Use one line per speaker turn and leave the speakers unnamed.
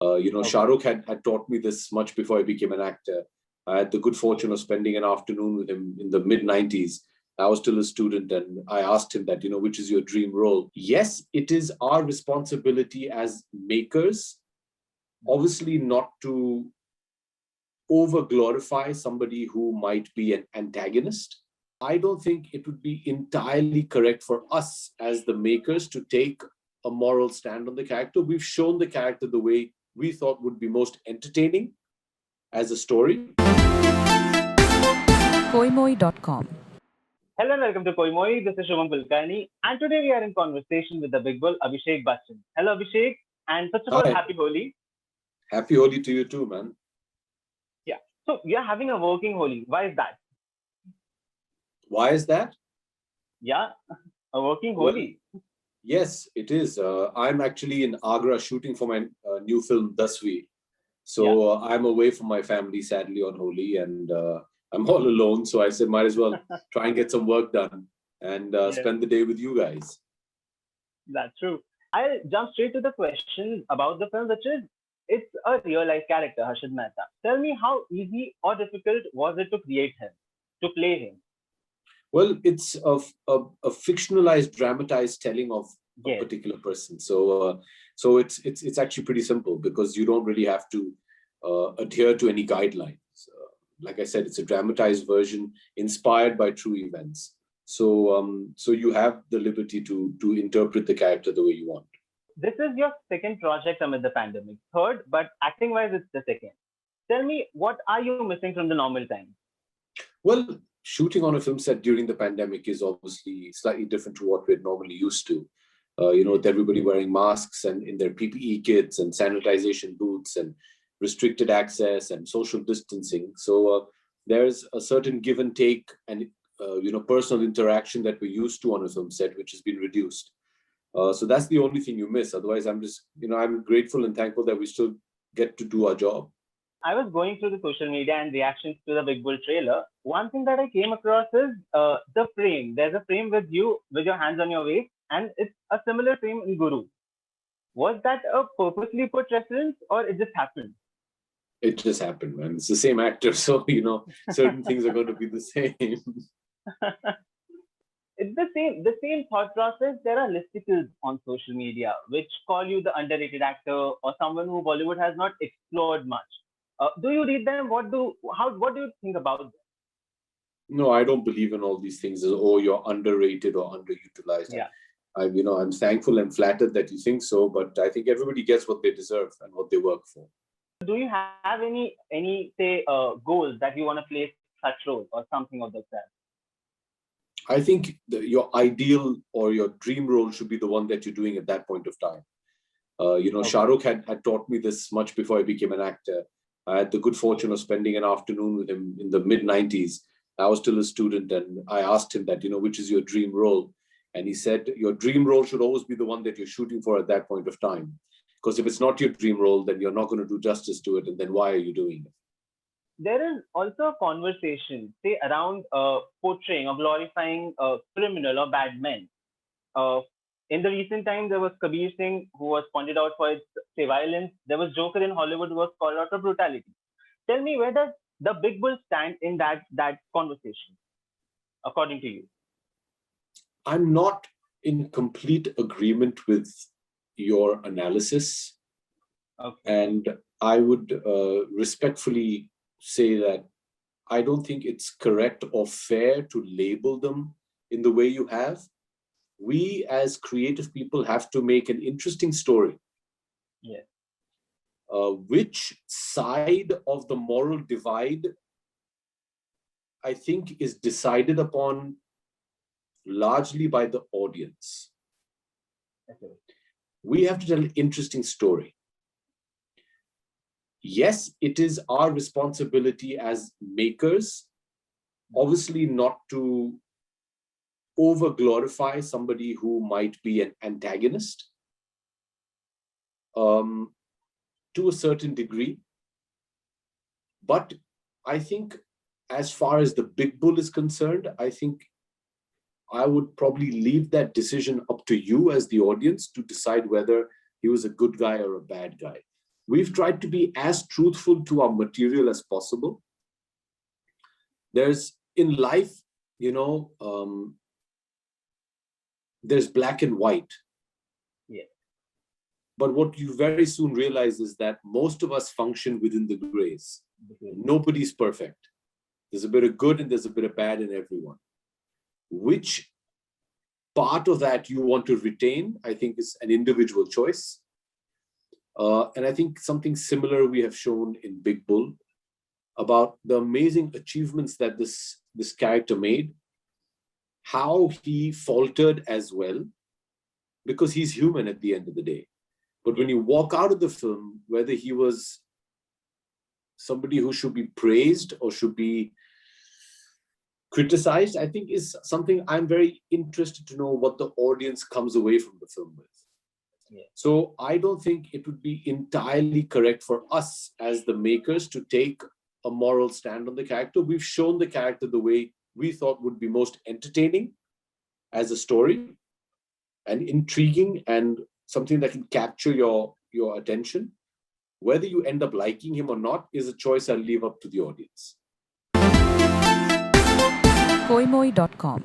Shah Rukh had taught me this much before I became an actor. I had the good fortune of spending an afternoon with him in the mid-90s. I was still a student and I asked him that, which is your dream role? Yes, it is our responsibility as makers, obviously not to over glorify somebody who might be an antagonist. I don't think it would be entirely correct for us as the makers to take a moral stand on the character. We've shown the character the way we thought would be most entertaining as a story.
Koimoi.com.
Hello and welcome to Koimoi. This is Shubham Kulkarni, and today we are in conversation with the big bull Abhishek Bachchan. Hello Abhishek, and first of all,
Hi.
happy Holi.
Happy Holi to you too, man.
Yeah. So we are having a working Holi. Why is that?
Why is that?
Yeah, a working Holi.
Yes, it is. I'm actually in Agra shooting for my new film Dasvi. So I'm away from my family sadly on Holi, and I'm all alone. So I said, might as well try and get some work done and spend the day with you guys.
That's true. I'll jump straight to the question about the film, which is it's a real life character, Harshad Mehta. Tell me, how easy or difficult was it to create him, to play him?
Well, it's a fictionalized, dramatized telling of a particular person. So it's actually pretty simple because you don't really have to adhere to any guidelines. Like I said, it's a dramatized version inspired by true events. So you have the liberty to interpret the character the way you want.
This is your second project amid the pandemic. Third, but acting-wise, it's the second. Tell me, what are you missing from the normal times?
Well, shooting on a film set during the pandemic is obviously slightly different to what we're normally used to. With everybody wearing masks and in their PPE kits and sanitization booths and restricted access and social distancing. So there's a certain give and take and personal interaction that we're used to on a film set, which has been reduced. So that's the only thing you miss. Otherwise, I'm grateful and thankful that we still get to do our job.
I was going through the social media and reactions to the Big Bull trailer. One thing that I came across is the frame. There's a frame with you with your hands on your waist, and it's a similar frame in Guru. Was that a purposely put reference, or it just happened?
It just happened, man. It's the same actor, so certain things are going to be the same.
It's the same thought process. There are listicles on social media which call you the underrated actor or someone who Bollywood has not explored much. Do you read them? What do you think about them?
No, I don't believe in all these things as, you're underrated or underutilized.
Yeah.
I'm thankful and flattered that you think so, but I think everybody gets what they deserve and what they work for.
Do you have any goals that you want to play such roles or something of that sort?
I think your ideal or your dream role should be the one that you're doing at that point of time. Shah Rukh had taught me this much before I became an actor. I had the good fortune of spending an afternoon with him in the mid-90s. I was still a student and I asked him that, which is your dream role? And he said, your dream role should always be the one that you're shooting for at that point of time. Because if it's not your dream role, then you're not going to do justice to it. And then why are you doing it?
There is also a conversation, say, around portraying or glorifying criminal or bad men. In the recent time, there was Kabir Singh, who was pointed out for its violence. There was Joker in Hollywood, who was called out for brutality. Tell me, where does the Big Bull stand in that conversation, according to you?
I'm not in complete agreement with your analysis.
Okay.
And I would respectfully say that I don't think it's correct or fair to label them in the way you have. We as creative people have to make an interesting story.
Yeah.
Which side of the moral divide, I think, is decided upon largely by the audience.
Okay.
We have to tell an interesting story. Yes, it is our responsibility as makers, obviously not to over glorify somebody who might be an antagonist to a certain degree. But I think as far as the Big Bull is concerned, I think I would probably leave that decision up to you as the audience to decide whether he was a good guy or a bad guy. we've tried to be as truthful to our material as possible. There's in life, there's black and white.
Yeah.
But what you very soon realize is that most of us function within the grays. Nobody's perfect. There's a bit of good and there's a bit of bad in everyone. Which part of that you want to retain, I think, is an individual choice. And I think something similar we have shown in Big Bull about the amazing achievements that this character made, how he faltered as well, because he's human at the end of the day. But when you walk out of the film, whether he was somebody who should be praised or should be criticized, I think is something I'm very interested to know what the audience comes away from the film with.
Yeah.
So I don't think it would be entirely correct for us as the makers to take a moral stand on the character. We've shown the character the way we thought would be most entertaining as a story and intriguing and something that can capture your attention. Whether you end up liking him or not is a choice I'll leave up to the audience.
Koimoi.com